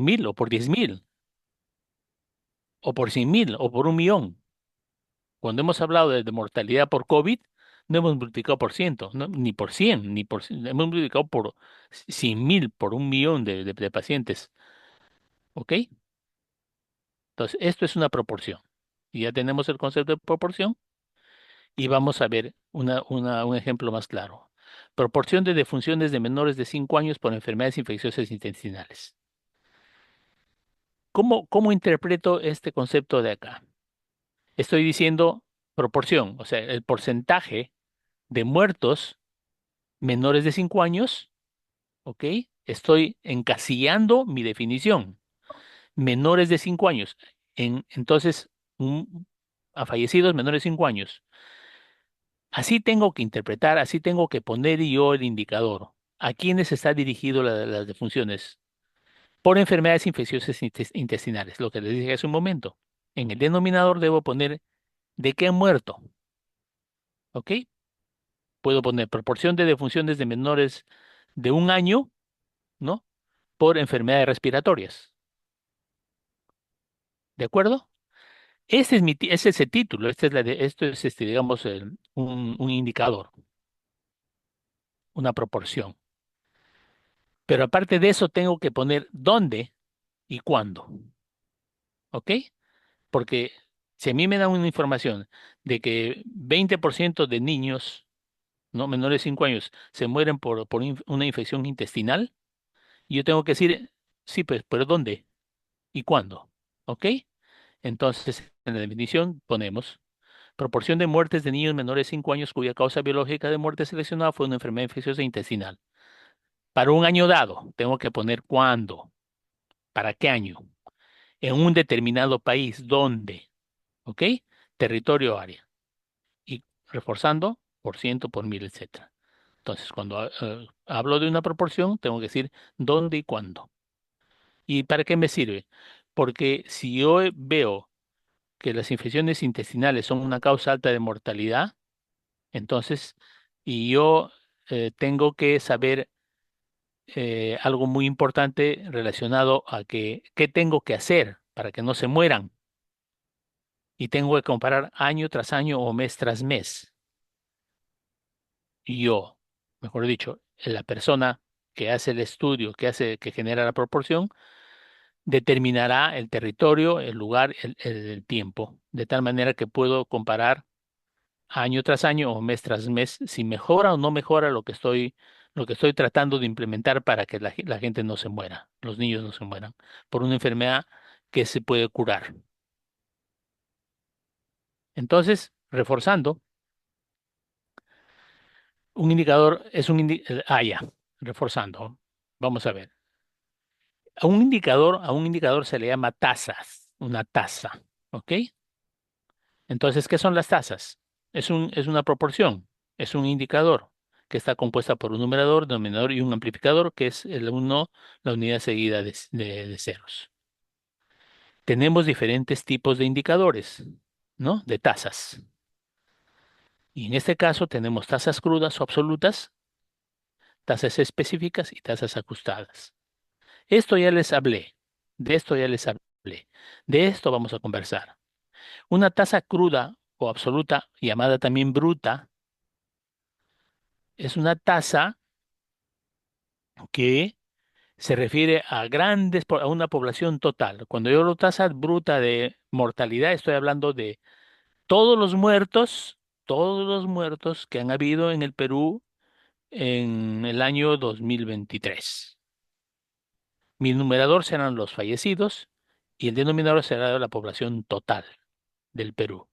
1000 o por 10.000 o por 100.000 o por 1.000.000. Cuando hemos hablado de mortalidad por COVID, no hemos multiplicado por ciento, ni por 100, hemos multiplicado por 100.000, por 1.000.000 de pacientes. ¿Ok? Entonces, esto es una proporción. Y ya tenemos el concepto de proporción y vamos a ver un ejemplo más claro. Proporción de defunciones de menores de 5 años por enfermedades infecciosas intestinales. ¿Cómo interpreto este concepto de acá? Estoy diciendo proporción, o sea, el porcentaje de muertos menores de 5 años, ¿ok? Estoy encasillando mi definición. Menores de 5 años. Entonces, un- a fallecidos menores de 5 años. Así tengo que interpretar, así tengo que poner yo el indicador. ¿A quiénes está dirigido las defunciones? Por enfermedades infecciosas intestinales, lo que les dije hace un momento. En el denominador debo poner de qué han muerto, ¿ok? Puedo poner proporción de defunciones de menores de 1 año, ¿no? Por enfermedades respiratorias, ¿de acuerdo? Ese es el título, esto es, digamos, un indicador, una proporción. Pero aparte de eso, tengo que poner dónde y cuándo, ¿ok? Porque si a mí me dan una información de que 20% de niños, no menores de 5 años, se mueren por una infección intestinal, yo tengo que decir, sí, pues, pero ¿dónde y cuándo? ¿Ok? Entonces, en la definición ponemos proporción de muertes de niños menores de 5 años cuya causa biológica de muerte seleccionada fue una enfermedad infecciosa intestinal. Para un año dado, tengo que poner cuándo, para qué año, en un determinado país, dónde, ¿ok? Territorio, área. Y reforzando por ciento, por mil, etcétera. Entonces, cuando hablo de una proporción, tengo que decir dónde y cuándo. ¿Y para qué me sirve? Porque si yo veo que las infecciones intestinales son una causa alta de mortalidad, entonces, y yo tengo que saber algo muy importante relacionado a qué tengo que hacer para que no se mueran. Y tengo que comparar año tras año o mes tras mes. Y yo, mejor dicho, la persona que hace el estudio, que genera la proporción, determinará el territorio, el lugar, el tiempo, de tal manera que puedo comparar año tras año o mes tras mes si mejora o no mejora lo que estoy tratando de implementar para que la gente no se muera, los niños no se mueran por una enfermedad que se puede curar. Entonces, reforzando, un indicador es ya, reforzando. Vamos a ver. A un indicador se le llama tasas, una tasa, ¿ok? Entonces, ¿qué son las tasas? Es una proporción, es un indicador que está compuesta por un numerador, denominador y un amplificador, que es el uno, la unidad seguida de ceros. Tenemos diferentes tipos de indicadores, ¿no? De tasas. Y en este caso tenemos tasas crudas o absolutas, tasas específicas y tasas ajustadas. Esto ya les hablé, de esto ya les hablé, de esto vamos a conversar. Una tasa cruda o absoluta, llamada también bruta, es una tasa que se refiere a una población total. Cuando yo hablo tasa bruta de mortalidad, estoy hablando de todos todos los muertos que han habido en el Perú en el año 2023. Mi numerador serán los fallecidos y el denominador será la población total del Perú.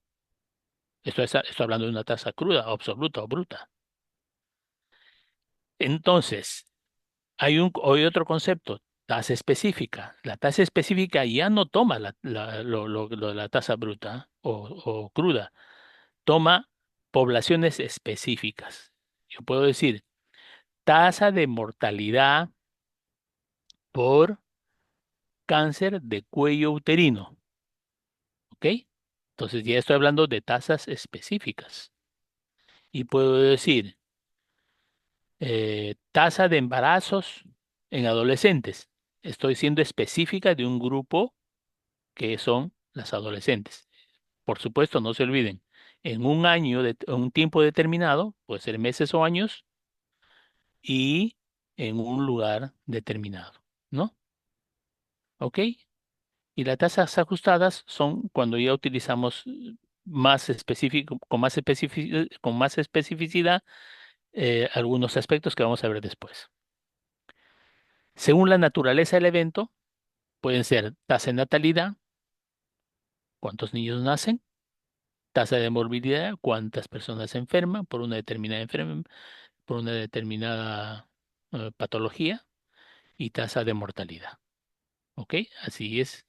Estoy hablando de una tasa cruda, absoluta o bruta. Entonces, hay otro concepto, tasa específica. La tasa específica ya no toma la tasa bruta o cruda, toma poblaciones específicas. Yo puedo decir tasa de mortalidad por cáncer de cuello uterino, ¿ok? Entonces ya estoy hablando de tasas específicas. Y puedo decir tasa de embarazos en adolescentes. Estoy siendo específica de un grupo que son las adolescentes. Por supuesto, no se olviden, en un año, en un tiempo determinado, puede ser meses o años, y en un lugar determinado, ¿no? ¿Ok? Y las tasas ajustadas son cuando ya utilizamos más específico, con más especificidad algunos aspectos que vamos a ver después. Según la naturaleza del evento, pueden ser tasa de natalidad, cuántos niños nacen, tasa de morbilidad, cuántas personas se enferman por una determinada patología y tasa de mortalidad. ¿Ok? Así es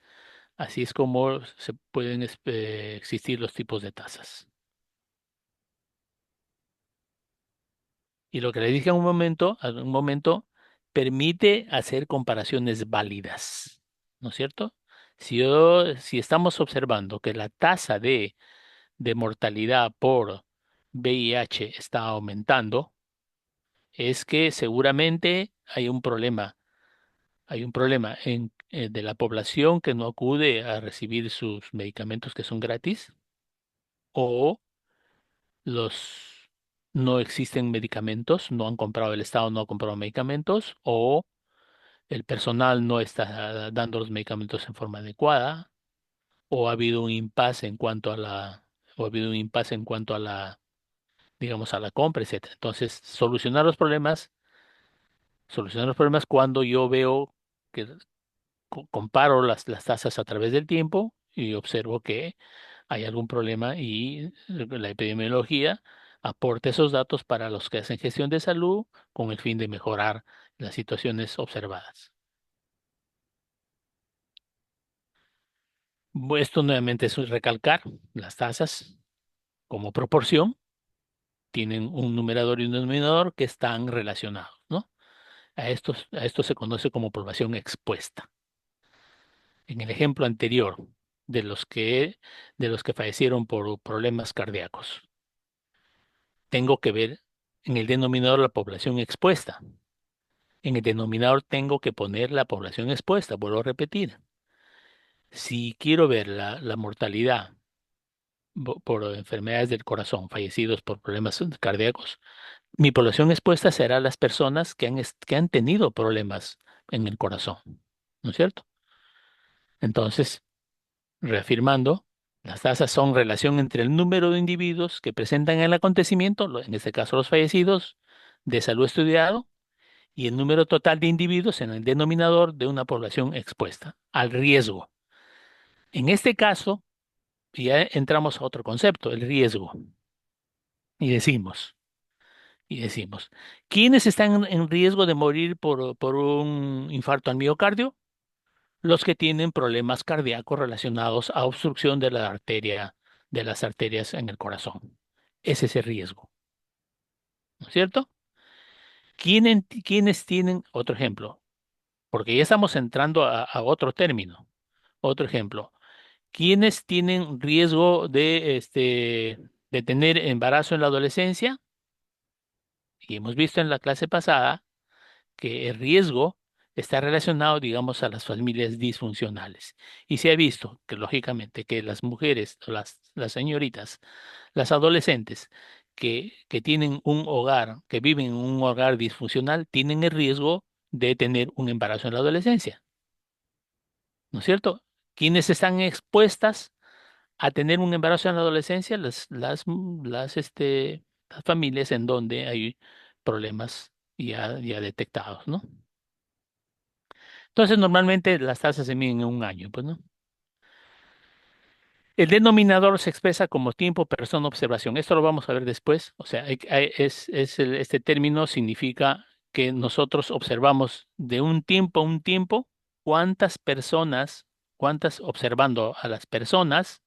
como se pueden existir los tipos de tasas. Y lo que le dije en un momento, permite hacer comparaciones válidas, ¿no es cierto? Si estamos observando que la tasa de mortalidad por VIH está aumentando, es que seguramente hay un problema de la población que no acude a recibir sus medicamentos que son gratis, o los no existen medicamentos, no han comprado, el Estado no ha comprado medicamentos, o el personal no está dando los medicamentos en forma adecuada, o ha habido un impasse en cuanto a o ha habido un impasse en cuanto a digamos, a la compra, etcétera. Entonces, solucionar los problemas cuando yo veo que comparo las tasas a través del tiempo y observo que hay algún problema y la epidemiología aporta esos datos para los que hacen gestión de salud con el fin de mejorar las situaciones observadas. Esto nuevamente es recalcar, las tasas como proporción tienen un numerador y un denominador que están relacionados, ¿no? A esto se conoce como población expuesta. En el ejemplo anterior, de de los que fallecieron por problemas cardíacos, tengo que ver en el denominador la población expuesta. En el denominador tengo que poner la población expuesta, vuelvo a repetir. Si quiero ver la mortalidad por enfermedades del corazón, fallecidos por problemas cardíacos, mi población expuesta será las personas que han tenido problemas en el corazón, ¿no es cierto? Entonces, reafirmando, las tasas son relación entre el número de individuos que presentan el acontecimiento, en este caso los fallecidos, de salud estudiado, y el número total de individuos en el denominador de una población expuesta al riesgo. En este caso, ya entramos a otro concepto, el riesgo, y decimos, ¿quiénes están en riesgo de morir por un infarto al miocardio? Los que tienen problemas cardíacos relacionados a obstrucción de de las arterias en el corazón. Ese es el riesgo, ¿no es cierto? ¿Quiénes tienen, otro ejemplo, porque ya estamos entrando a otro término, otro ejemplo, ¿quiénes tienen riesgo de tener embarazo en la adolescencia? Y hemos visto en la clase pasada que el riesgo está relacionado, digamos, a las familias disfuncionales. Y se ha visto que, lógicamente, que las mujeres, las señoritas, las adolescentes que tienen un hogar, que viven en un hogar disfuncional, tienen el riesgo de tener un embarazo en la adolescencia, ¿no es cierto? ¿Quiénes están expuestas a tener un embarazo en la adolescencia? Las familias en donde hay problemas ya detectados, ¿no? Entonces, normalmente las tasas se miden en un año, pues, ¿no? El denominador se expresa como tiempo, persona, observación. Esto lo vamos a ver después. O sea, este término significa que nosotros observamos de un tiempo a un tiempo cuántas personas, observando a las personas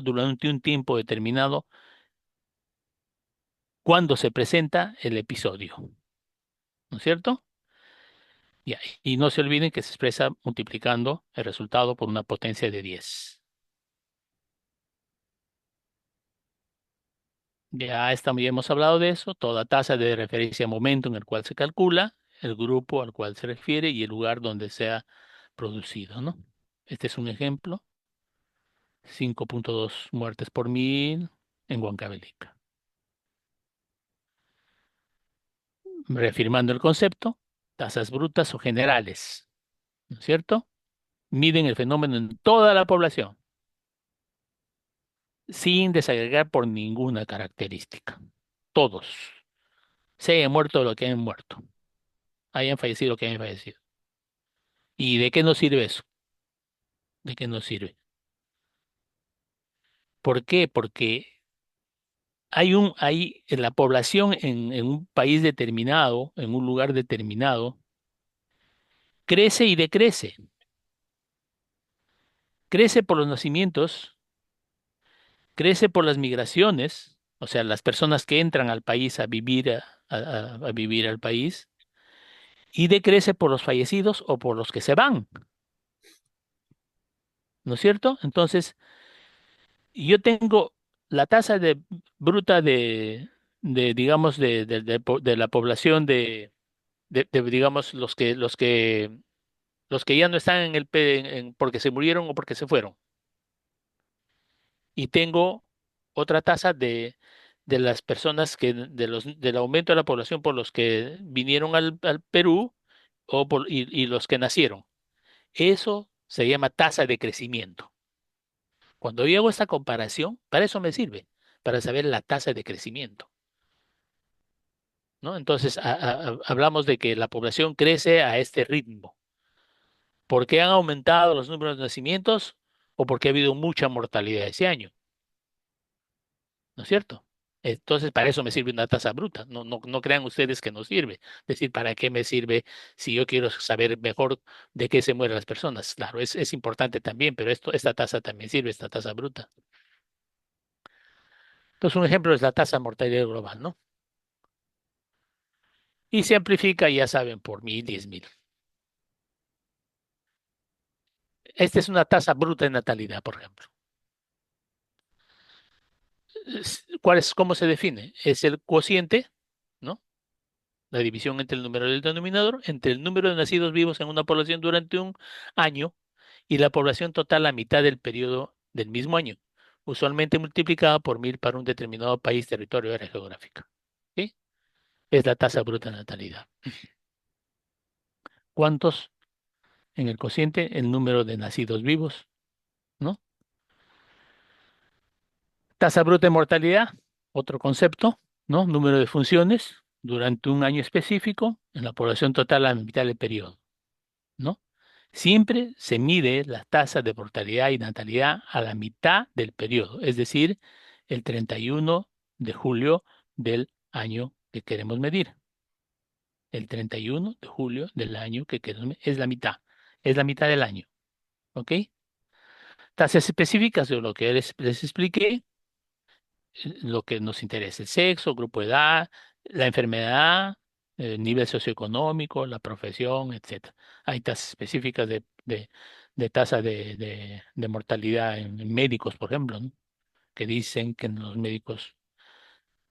durante un tiempo determinado, cuando se presenta el episodio, ¿no es cierto? Ya, y no se olviden que se expresa multiplicando el resultado por una potencia de 10. Ya hemos hablado de eso, toda tasa de referencia a momento en el cual se calcula, el grupo al cual se refiere y el lugar donde sea producido, ¿no? Este es un ejemplo, 5,2 muertes por mil en Huancavelica. Reafirmando el concepto, tasas brutas o generales, ¿no es cierto? Miden el fenómeno en toda la población, sin desagregar por ninguna característica. Todos, se hayan muerto lo que hayan muerto, hayan fallecido lo que hayan fallecido. ¿Y de qué nos sirve eso? ¿De qué nos sirve? ¿Por qué? Porque hay en la población en un país determinado, en un lugar determinado, crece y decrece. Crece por los nacimientos, crece por las migraciones, o sea, las personas que entran al país a vivir, a vivir al país, y decrece por los fallecidos o por los que se van, ¿no es cierto? Entonces, yo tengo la tasa de bruta digamos, de la población digamos, los que ya no están en porque se murieron o porque se fueron. Y tengo otra tasa de las personas del aumento de la población por los que vinieron al Perú y los que nacieron. Eso se llama tasa de crecimiento. Cuando yo hago esta comparación, para eso me sirve, para saber la tasa de crecimiento, ¿no? Entonces, hablamos de que la población crece a este ritmo. ¿Por qué han aumentado los números de nacimientos o porque ha habido mucha mortalidad ese año? ¿No es cierto? Entonces, para eso me sirve una tasa bruta. No crean ustedes que no sirve. Es decir, ¿para qué me sirve si yo quiero saber mejor de qué se mueren las personas? Claro, es importante también, pero esta tasa también sirve, esta tasa bruta. Entonces, un ejemplo es la tasa de mortalidad global, ¿no? Y se amplifica, ya saben, por 1,000, 10,000. Esta es una tasa bruta de natalidad, por ejemplo. ¿Cómo se define? Es el cociente, ¿no? La división entre el número del denominador, entre el número de nacidos vivos en una población durante un año y la población total a mitad del periodo del mismo año, usualmente multiplicada por 1,000 para un determinado país, territorio o área geográfica. ¿Sí? Es la tasa bruta de natalidad. ¿Cuántos en el cociente? El número de nacidos vivos, ¿no? Tasa bruta de mortalidad, otro concepto, ¿no? Número de funciones durante un año específico en la población total a mitad del periodo, ¿no? Siempre se mide la tasa de mortalidad y natalidad a la mitad del periodo, es decir, el 31 de julio del año que queremos medir. El 31 de julio del año que queremos medir es la mitad del año, ¿ok? Tasas específicas de lo que les expliqué, lo que nos interesa, el sexo, grupo de edad, la enfermedad, el nivel socioeconómico, la profesión, etcétera. Hay tasas específicas de tasa de mortalidad en médicos, por ejemplo, ¿no? Que dicen que en los médicos,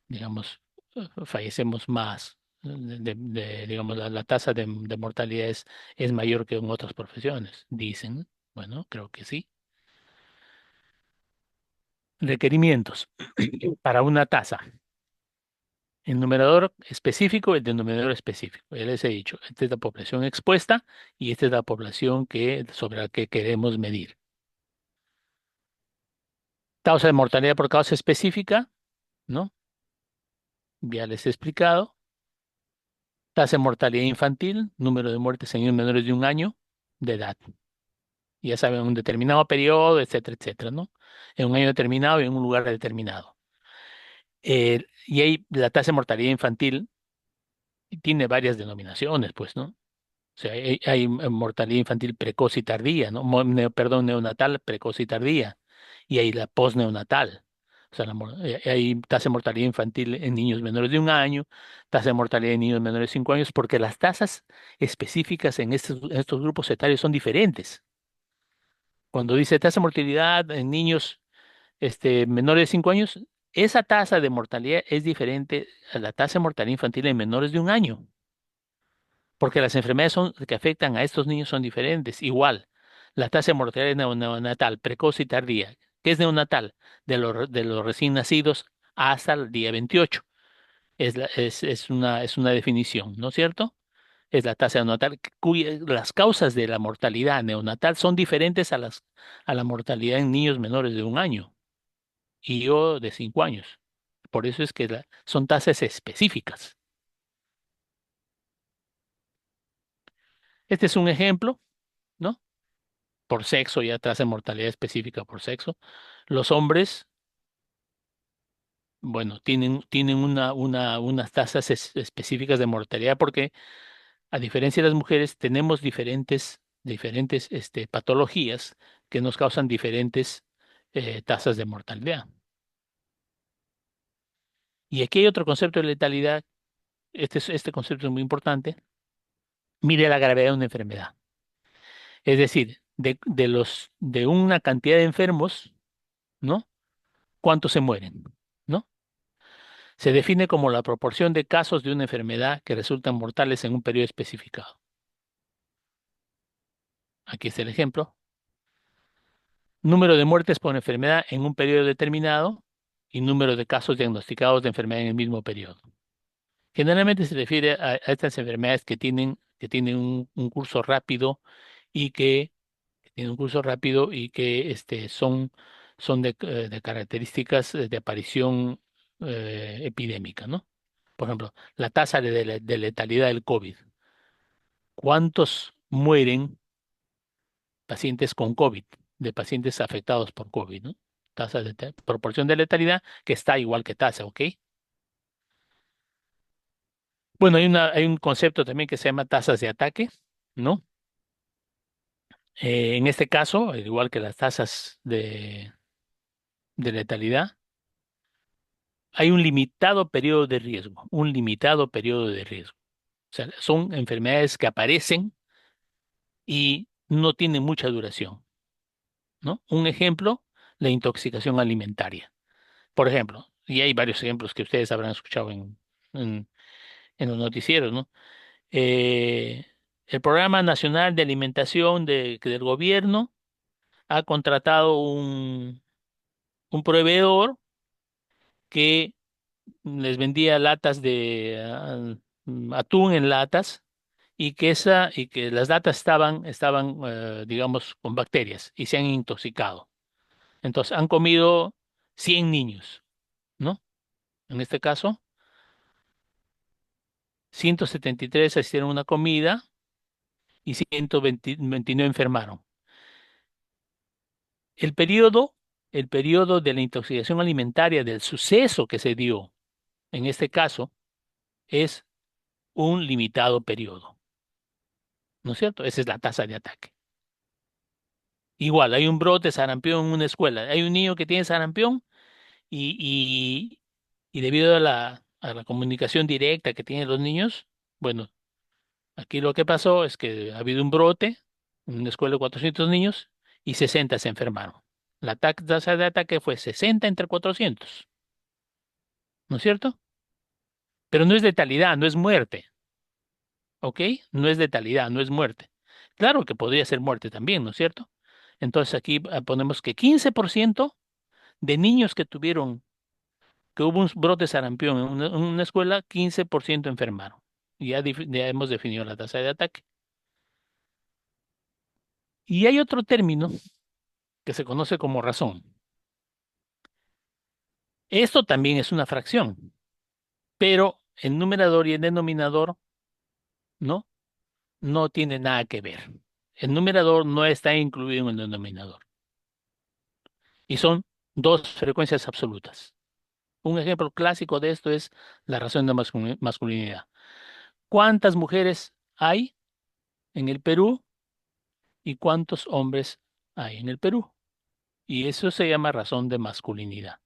digamos, fallecemos más. Digamos, la tasa de mortalidad es mayor que en otras profesiones, dicen. Bueno, creo que sí. Requerimientos para una tasa. El numerador específico, el denominador específico. Ya les he dicho, esta es la población expuesta y esta es la población sobre la que queremos medir. Tasa de mortalidad por causa específica, ¿no? Ya les he explicado. Tasa de mortalidad infantil, número de muertes en niños menores de un año de edad. Ya saben, un determinado periodo, etcétera, etcétera, ¿no? En un año determinado y en un lugar determinado. Y ahí la tasa de mortalidad infantil tiene varias denominaciones, pues, ¿no? O sea, hay mortalidad infantil precoz y tardía, ¿no? Perdón, neonatal, precoz y tardía. Y hay la posneonatal. O sea, hay tasa de mortalidad infantil en niños menores de un año, tasa de mortalidad en niños menores de 5 años, porque las tasas específicas en estos grupos etarios son diferentes. Cuando dice tasa de mortalidad en niños menores de 5 años, esa tasa de mortalidad es diferente a la tasa de mortalidad infantil en menores de un año. porque las enfermedades que afectan a estos niños son diferentes. Igual, la tasa de mortalidad neonatal, precoz y tardía. ¿Qué es neonatal? De los recién nacidos hasta el día 28. Es una definición, ¿no es cierto? Es la tasa neonatal, las causas de la mortalidad neonatal son diferentes a la mortalidad en niños menores de 1 año y yo de 5 años. Por eso es que son tasas específicas. Este es un ejemplo, ¿no? Por sexo, ya tasa de mortalidad específica por sexo. Los hombres, bueno, tienen unas tasas específicas de mortalidad porque, a diferencia de las mujeres, tenemos diferentes patologías que nos causan diferentes tasas de mortalidad. Y aquí hay otro concepto de letalidad. Este concepto es muy importante. Mire la gravedad de una enfermedad. Es decir, de una cantidad de enfermos, ¿no? ¿Cuántos se mueren? ¿No? Se define como la proporción de casos de una enfermedad que resultan mortales en un periodo especificado. Aquí está el ejemplo. Número de muertes por enfermedad en un periodo determinado y número de casos diagnosticados de enfermedad en el mismo periodo. Generalmente se refiere a estas enfermedades que tienen un curso rápido y son de características de aparición epidémica, ¿no? Por ejemplo, la tasa de letalidad del COVID. ¿Cuántos mueren pacientes con COVID, de pacientes afectados por COVID, ¿no? Proporción de letalidad que está igual que tasa, ¿ok? Bueno, hay un concepto también que se llama tasas de ataque, ¿no? En este caso, al igual que las tasas de letalidad, hay un limitado periodo de riesgo, un limitado periodo de riesgo. O sea, son enfermedades que aparecen y no tienen mucha duración, ¿no? Un ejemplo, la intoxicación alimentaria. Por ejemplo, y hay varios ejemplos que ustedes habrán escuchado en, en los noticieros, ¿no? Eh, el Programa Nacional de Alimentación del gobierno ha contratado un proveedor que les vendía latas de atún en latas y que las latas estaban digamos, con bacterias y se han intoxicado. Entonces, han comido 100 niños, ¿no? En este caso, 173 asistieron a una comida y 129 enfermaron. El periodo, el periodo de la intoxicación alimentaria del suceso que se dio en este caso es un limitado periodo, ¿no es cierto? Esa es la tasa de ataque. Igual, hay un brote de sarampión en una escuela. Hay un niño que tiene sarampión y, y, y debido a la comunicación directa que tienen los niños, bueno, aquí lo que pasó es que ha habido un brote en una escuela de 400 niños y 60 se enfermaron. La tasa de ataque fue 60 entre 400, ¿no es cierto? Pero no es letalidad, no es muerte, ¿ok? No es letalidad, no es muerte. Claro que podría ser muerte también, ¿no es cierto? Entonces aquí ponemos que 15% de niños que hubo un brote de sarampión en una escuela, 15% enfermaron. Ya hemos definido la tasa de ataque. Y hay otro término que se conoce como razón. Esto también es una fracción, pero el numerador y el denominador no, no tienen nada que ver. El numerador no está incluido en el denominador y son dos frecuencias absolutas. Un ejemplo clásico de esto es la razón de masculinidad. ¿Cuántas mujeres hay en el Perú y cuántos hombres hay en el Perú? Y eso se llama razón de masculinidad.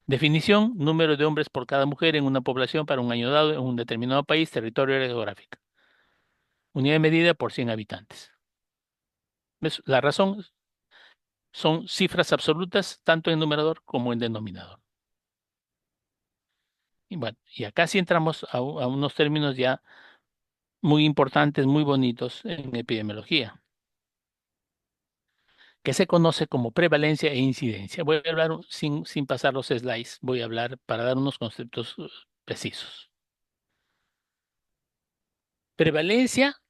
Definición: número de hombres por cada mujer en una población para un año dado en un determinado país, territorio y área geográfica. Unidad de medida por 100 habitantes. ¿Ves? La razón son cifras absolutas, tanto en numerador como en denominador. Y bueno, y acá sí entramos a unos términos ya muy importantes, muy bonitos en epidemiología, que se conoce como prevalencia e incidencia. Voy a hablar sin pasar los slides, voy a hablar para dar unos conceptos precisos. Prevalencia,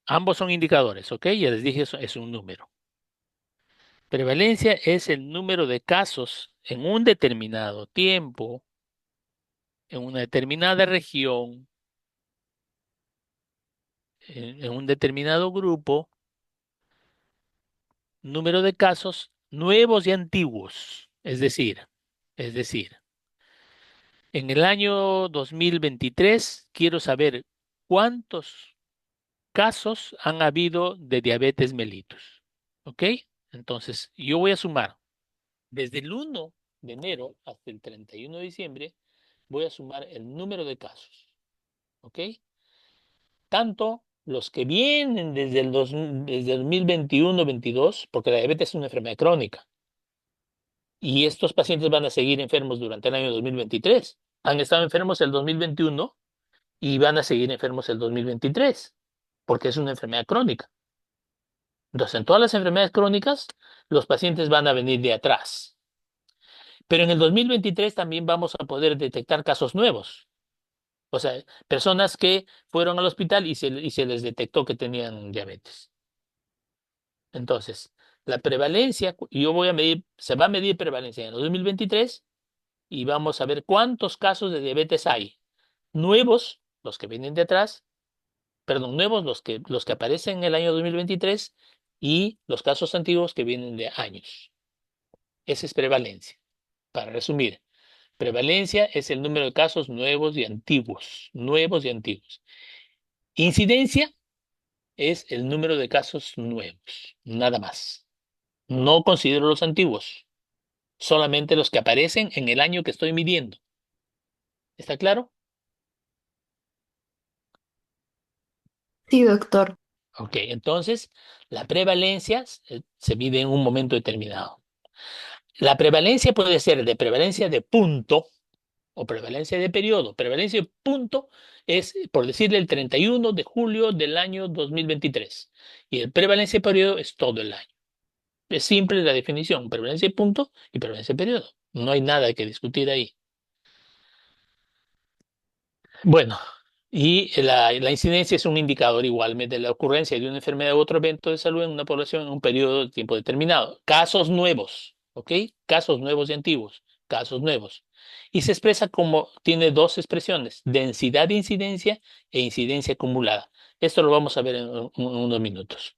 ambos son indicadores, ¿ok? Ya les dije, eso es un número. Prevalencia es el número de casos en un determinado tiempo, en una determinada región, en un determinado grupo, número de casos nuevos y antiguos. Es decir, en el año 2023 quiero saber cuántos casos han habido de diabetes mellitus. ¿Ok? Entonces, yo voy a sumar desde el 1 de enero hasta el 31 de diciembre, voy a sumar el número de casos. ¿Ok? Tanto los que vienen desde el 2021-22, porque la diabetes es una enfermedad crónica, y estos pacientes van a seguir enfermos durante el año 2023. Han estado enfermos el 2021 y van a seguir enfermos el 2023, porque es una enfermedad crónica. Entonces, en todas las enfermedades crónicas, los pacientes van a venir de atrás. Pero en el 2023 también vamos a poder detectar casos nuevos. O sea, personas que fueron al hospital y se les detectó que tenían diabetes. Entonces, la prevalencia, yo voy a medir, se va a medir prevalencia en el 2023 y vamos a ver cuántos casos de diabetes hay. Nuevos, los que vienen de atrás, perdón, nuevos los que aparecen en el año 2023 y los casos antiguos que vienen de años. Esa es prevalencia. Para resumir, prevalencia es el número de casos nuevos y antiguos, nuevos y antiguos. Incidencia es el número de casos nuevos, nada más. No considero los antiguos, solamente los que aparecen en el año que estoy midiendo. ¿Está claro? Sí, doctor. Ok, entonces la prevalencia se mide en un momento determinado. La prevalencia puede ser de prevalencia de punto o prevalencia de periodo. Prevalencia de punto es, por decirle, el 31 de julio del año 2023. Y el prevalencia de periodo es todo el año. Es simple la definición, prevalencia de punto y prevalencia de periodo. No hay nada que discutir ahí. Bueno, y la incidencia es un indicador igualmente de la ocurrencia de una enfermedad u otro evento de salud en una población en un periodo de tiempo determinado. Casos nuevos, ¿ok? Casos nuevos y antiguos, casos nuevos. Y se expresa como, tiene dos expresiones, densidad de incidencia e incidencia acumulada. Esto lo vamos a ver en unos minutos.